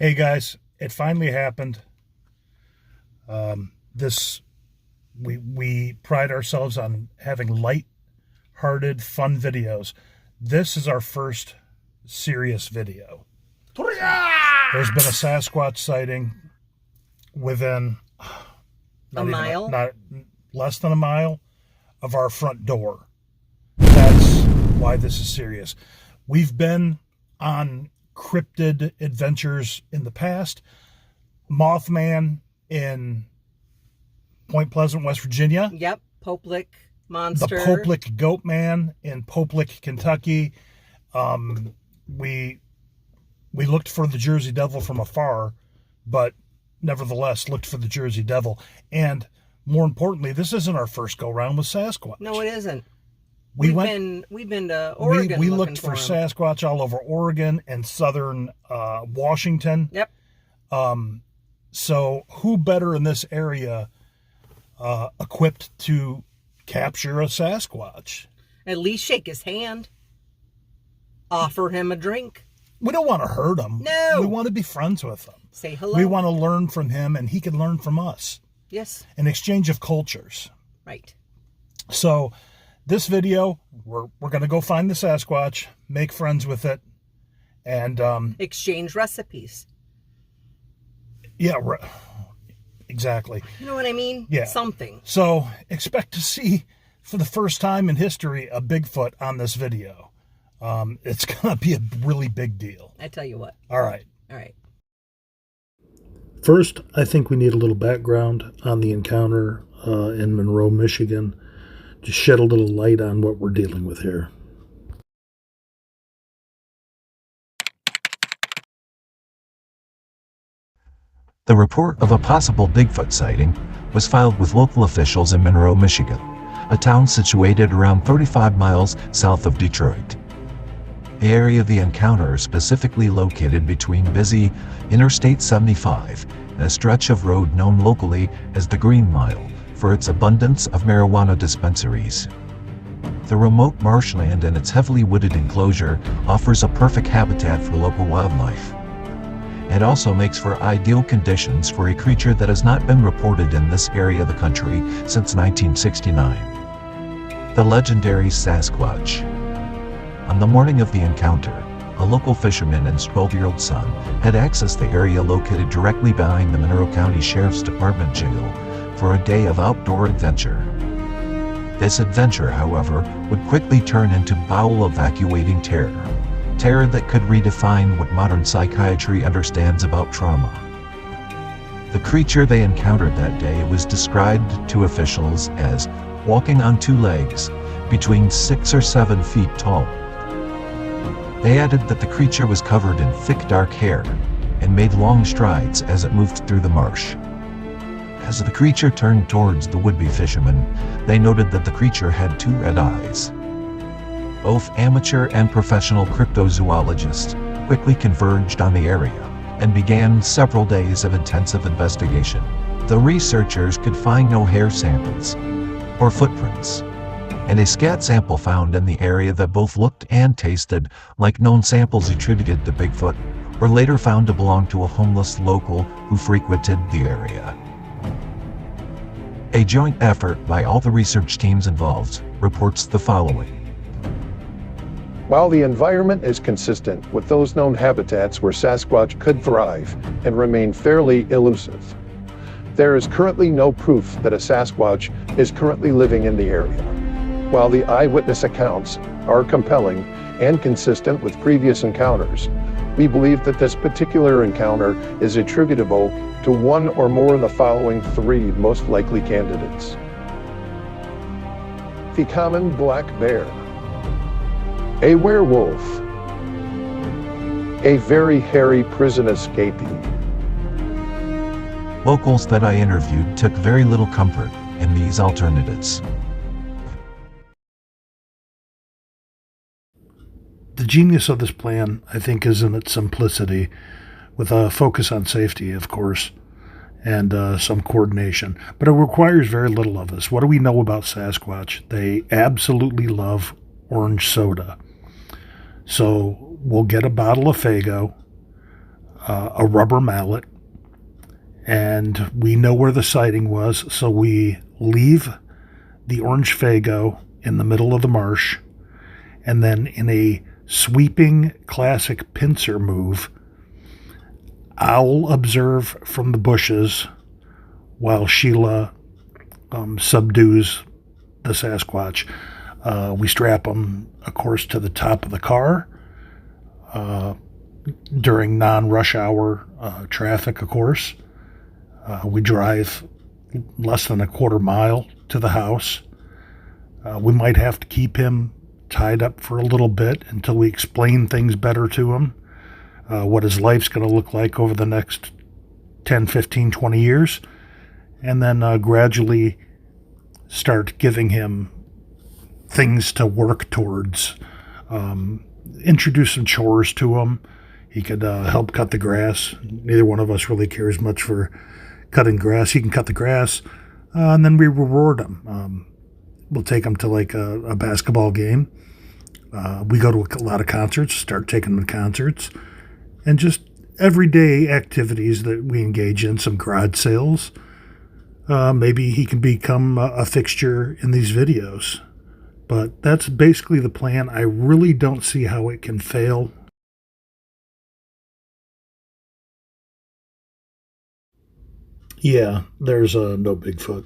Hey guys, it finally happened. This we pride ourselves on having light-hearted, fun videos. This is our first serious video. There's been a Sasquatch sighting within not less than a mile of our front door. That's why this is serious. We've been on cryptid adventures in the past. Mothman in Point Pleasant, West Virginia. Yep, Poplick Monster. The Poplick Goat Man in Poplick, Kentucky. We looked for the Jersey Devil from afar, but nevertheless looked for the Jersey Devil. And more importantly, this isn't our first go-round with Sasquatch. No, it isn't. We've been to Oregon. We looked for Sasquatch all over Oregon and southern Washington. Yep. So who better in this area equipped to capture a Sasquatch? At least shake his hand. Offer him a drink. We don't want to hurt him. No. We want to be friends with him. Say hello. We want to learn from him and he can learn from us. Yes. An exchange of cultures. Right. So this video, we're going to go find the Sasquatch, make friends with it, and exchange recipes. Yeah, exactly. You know what I mean? Yeah. Something. So expect to see, for the first time in history, a Bigfoot on this video. It's going to be a really big deal. I tell you what. All right. All right. First, I think we need a little background on the encounter in Monroe, Michigan. Just shed a little light on what we're dealing with here. The report of a possible Bigfoot sighting was filed with local officials in Monroe, Michigan, a town situated around 35 miles south of Detroit. The area of the encounter is specifically located between busy Interstate 75 and a stretch of road known locally as the Green Mile for its abundance of marijuana dispensaries. The remote marshland and its heavily wooded enclosure offers a perfect habitat for local wildlife. It also makes for ideal conditions for a creature that has not been reported in this area of the country since 1969. The legendary Sasquatch. On the morning of the encounter, a local fisherman and his 12-year-old son had accessed the area located directly behind the Monroe County Sheriff's Department jail for a day of outdoor adventure. This adventure, however, would quickly turn into bowel-evacuating terror that could redefine what modern psychiatry understands about trauma. The creature they encountered that day was described to officials as walking on two legs, between 6 or 7 feet tall. They added that the creature was covered in thick dark hair and made long strides as it moved through the marsh. As the creature turned towards the would-be fishermen, they noted that the creature had 2 red eyes. Both amateur and professional cryptozoologists quickly converged on the area and began several days of intensive investigation. The researchers could find no hair samples or footprints, and a scat sample found in the area that both looked and tasted like known samples attributed to Bigfoot were later found to belong to a homeless local who frequented the area. A joint effort by all the research teams involved reports the following. While the environment is consistent with those known habitats where Sasquatch could thrive and remain fairly elusive, there is currently no proof that a Sasquatch is currently living in the area. While the eyewitness accounts are compelling and consistent with previous encounters, we believe that this particular encounter is attributable to one or more of the following 3 most likely candidates. The common black bear, a werewolf, a very hairy prison escapee. Locals that I interviewed took very little comfort in these alternatives. The genius of this plan, I think, is in its simplicity, with a focus on safety, of course, and some coordination. But it requires very little of us. What do we know about Sasquatch? They absolutely love orange soda. So we'll get a bottle of Faygo, a rubber mallet, and we know where the sighting was, so we leave the orange Fago in the middle of the marsh, and then in a sweeping classic pincer move, I'll observe from the bushes while Sheila subdues the Sasquatch. We strap him, of course, to the top of the car during non-rush hour traffic, of course. We drive less than a quarter mile to the house. We might have to keep him tied up for a little bit until we explain things better to him, what his life's going to look like over the next 10, 15, 20 years, and then gradually start giving him things to work towards. Introduce some chores to him. He could help cut the grass. Neither one of us really cares much for cutting grass. He can cut the grass, and then we reward him. We'll take him to like a basketball game. We go to a lot of concerts, start taking him to concerts, and just everyday activities that we engage in, some garage sales. Maybe he can become a fixture in these videos. But that's basically the plan. I really don't see how it can fail. Yeah, there's no Bigfoot.